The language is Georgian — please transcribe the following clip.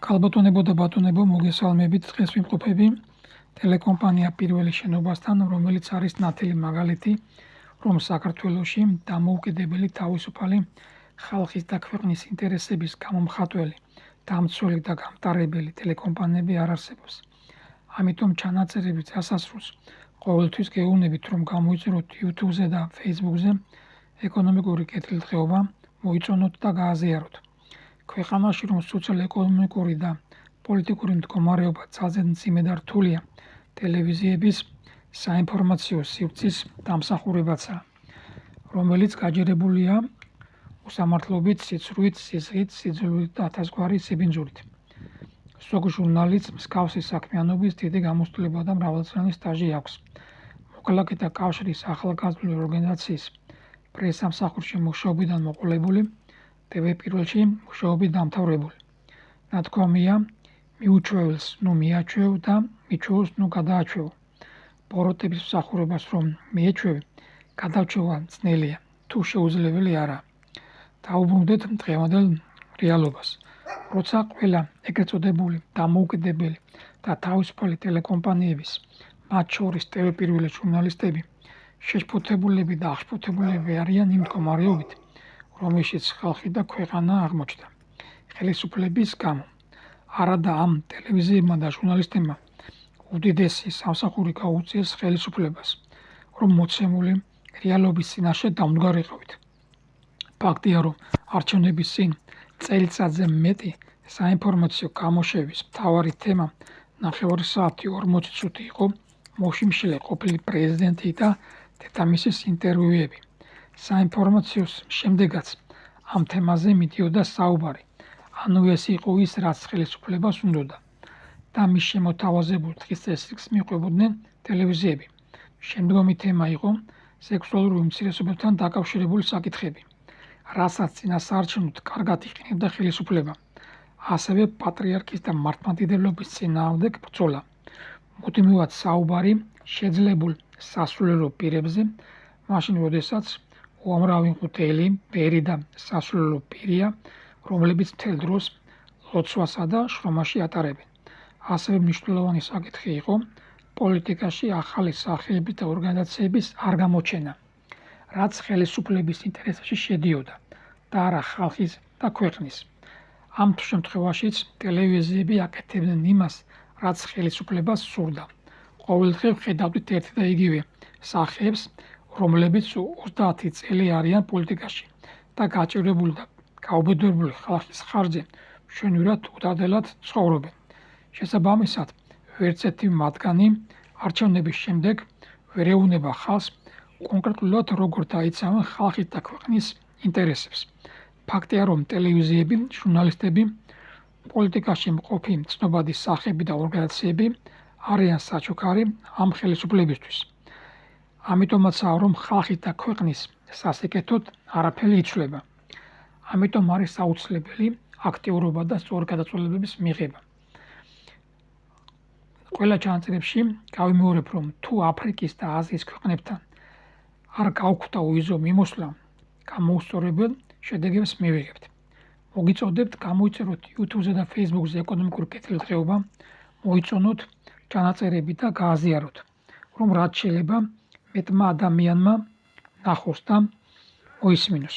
ქალბატონებო და ბატონებო, მოგესალმებით. დღეს ვიმყოფები ტელეკომპანია პირველი შენობასთან, რომელიც არის ნათელი მაგალითი, რომ საქართველოში დამოუკიდებელი, თავისუფალი ხალხის და ქვეყნის ინტერესების გამომხატველი, დამცველი და გამტარებელი ტელეკომპანიები არ არსებობს. ამიტომ ჩანაწერების დასასრულს ყოველთვის გეუბნებით, რომ გამოიწეროთ YouTube-ზე და Facebook-ზე ეკონომიკური კეთილდღეობა, მოიწონოთ და გააზიაროთ. ქვეყანაში რომ სოციალ-ეკონომიკური და პოლიტიკური მდგომარეობა ძალზედ მძიმე და რთულია, ტელევიზიების საინფორმაციო სივრცის დამსახურებაცაა, რომელიც გაჯერებულია უსამართლობით, სიცრუით, სიზღით, სიძულვილით და ათასგვარი სიბინძურით. ზოგ ჟურნალისტს მსგავსი საქმიანობის დიდი გამოცდილება და მრავალწლიანი სტაჟი აქვს. მოქალაქეთა კავშირის ახალგაზრდული ორგანიზაციის პრესსამსახურში მუშაობიდან მოყოლებული, TV პირველში მუშაობით დამთავრებული. ნათქვამია, მიუჩვეველს ნუ მიაჩვევ და მიჩვეულს ნუ გადააჩვევ. ბოროტების მსახურებას რომ მიეჩვევი, გადარჩევა ძნელია, თუ შეუძლებელი არაა. დაუბრუნდეთ დღევანდელ რეალობას. როცა ყველა ეგრეთ წოდებული დამოუკიდებელი და თავისუფალი ტელეკომპანიების, მათ შორის TV პირველი ჟურნალისტები, შეშფოთებულები და აღშფოთებულები არიან იმ მდგომარეობით, რომელშიც ხალხი და ქვეყანა აღმოჩნდა. ხელისუფლების გამო. არადა ამ ტელევიზიებმა და ჟურნალისტებმა უდიდესი სამსახური გაუწიეს ხელისუფლებას, რომ მოცემული რეალობის წინაშე დამდგარიყავით. ფაქტია, რომ არჩევნების წინ წელიწადზე მეტი საინფორმაციო გამოშვების მთავარი თემა 9 საათი 40 წუთი იყო მოშიმშილე ყოფილი პრეზიდენტი და დედამისის ინტერვიუები. საინფორმაციო შემდეგაც ამ თემაზე მიდიოდა საუბარი, ანუ ეს იყო ის, რაც ხელისუფლებას უნდოდა და მის შემოთავაზებულ დღის წესრიგს მიყვებოდნენ ტელევიზიები. შემდგომი თემა იყო სექსუალური უმცირესობებთან დაკავშირებული საკითხები, რასაც წინასაარჩევნოდ კარგად იყენებდა ხელისუფლება, ასევე პატრიარქის და მართლმადიდებლობის წინააღმდეგ ბრძოლა. მუდმივად საუბარი შეძლებულ სასულიერო პირებზე, მაშინ როდესაც უამრავი მღვდელი, ბერი და სასულიერო პირია, რომლებიც მთელ დროს ლოცვასა და შრომაში ატარებენ. ასევე მნიშვნელოვანი საკითხი იყო პოლიტიკაში ახალი სახეების და ორგანიზაციების არ გამოჩენა, რაც ხელისუფლების ინტერესებში შედიოდა და არა ხალხის და ქვეყნის. ამ შემთხვევაშიც ტელევიზიები აკეთებდნენ იმას, რაც ხელისუფლებას სურდა. ყოველდღე ვხედავდით ერთ და იგივე სახეებს, რომლებიც 30 წელი არიან პოლიტიკაში და გაჭირებული და გაუბედურებული ხალხის ხარჯზე მშვენივრად უდადელად ცხოვრობენ. შესაბამისად, ვერც ერთი მათგანი არჩევნების შემდეგ ვერ ეუბნება ხალხს კონკრეტულად როგორ დაიცავენ ხალხის და ქვეყნის ინტერესებს. ფაქტია, რომ ტელევიზიები, ჟურნალისტები, პოლიტიკაში მყოფი ცნობადი სახეები და ორგანიზაციები არიან საჩუქარი ამ ხელისუფლებისთვის. ამიტომაცაა, რომ ხალხის და ქვეყნის სასიკეთოდ არაფერი იცვლება. ამიტომ არის აუცილებელი აქტიურობა და სწორი გადაწყვეტილებების მიღება. ყველა ჩანაწერებში გავიმეორებ, რომ თუ აფრიკის და აზიის ქვეყნებთან არ გავხდა უიზო მიმოსვლა, გამოუსწორებელ შედეგებს მივიღებთ. მოგიწოდებთ გამოიწეროთ YouTube-ზე და Facebook-ზე ეკონომიკური კეთილდღეობა, მოიწონოთ ჩანაწერები და გააზიაროთ, რომ რაც შეიძლება მეტმა ადამიანმა ნახოს და მოისმინოს.